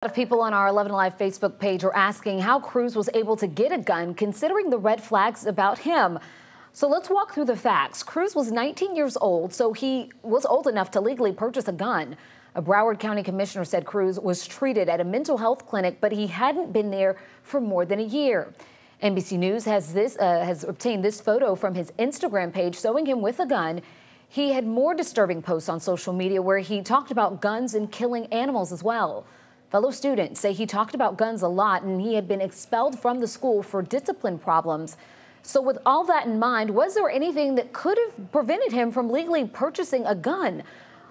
A lot of people on our 11 Alive Facebook page are asking how Cruz was able to get a gun considering the red flags about him. So let's walk through the facts. Cruz was 19 years old, so he was old enough to legally purchase a gun. A Broward County commissioner said Cruz was treated at a mental health clinic, but he hadn't been there for more than a year. NBC News has obtained this photo from his Instagram page showing him with a gun. He had more disturbing posts on social media where he talked about guns and killing animals as well. Fellow students say he talked about guns a lot and he had been expelled from the school for discipline problems. So with all that in mind, was there anything that could have prevented him from legally purchasing a gun?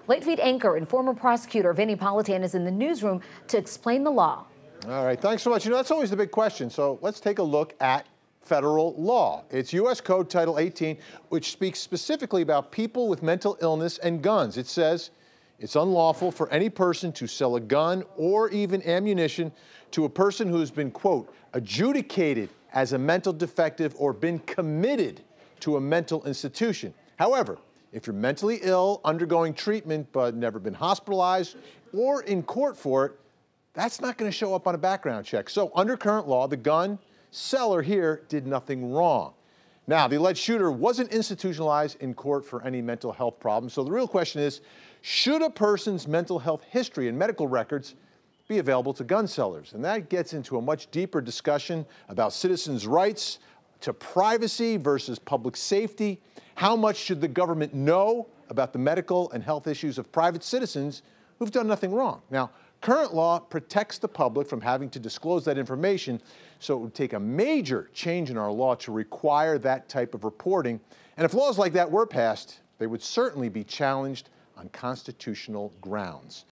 Late Feed anchor and former prosecutor Vinnie Politan is in the newsroom to explain the law. All right, thanks so much. You know, that's always the big question. So let's take a look at federal law. It's U.S. Code Title 18, which speaks specifically about people with mental illness and guns. It says it's unlawful for any person to sell a gun or even ammunition to a person who has been, quote, adjudicated as a mental defective or been committed to a mental institution. However, if you're mentally ill, undergoing treatment, but never been hospitalized or in court for it, that's not going to show up on a background check. So under current law, the gun seller here did nothing wrong. Now, the alleged shooter wasn't institutionalized in court for any mental health problems. So the real question is, should a person's mental health history and medical records be available to gun sellers? And that gets into a much deeper discussion about citizens' rights to privacy versus public safety. How much should the government know about the medical and health issues of private citizens who've done nothing wrong? Now, current law protects the public from having to disclose that information, so it would take a major change in our law to require that type of reporting. And if laws like that were passed, they would certainly be challenged on constitutional grounds.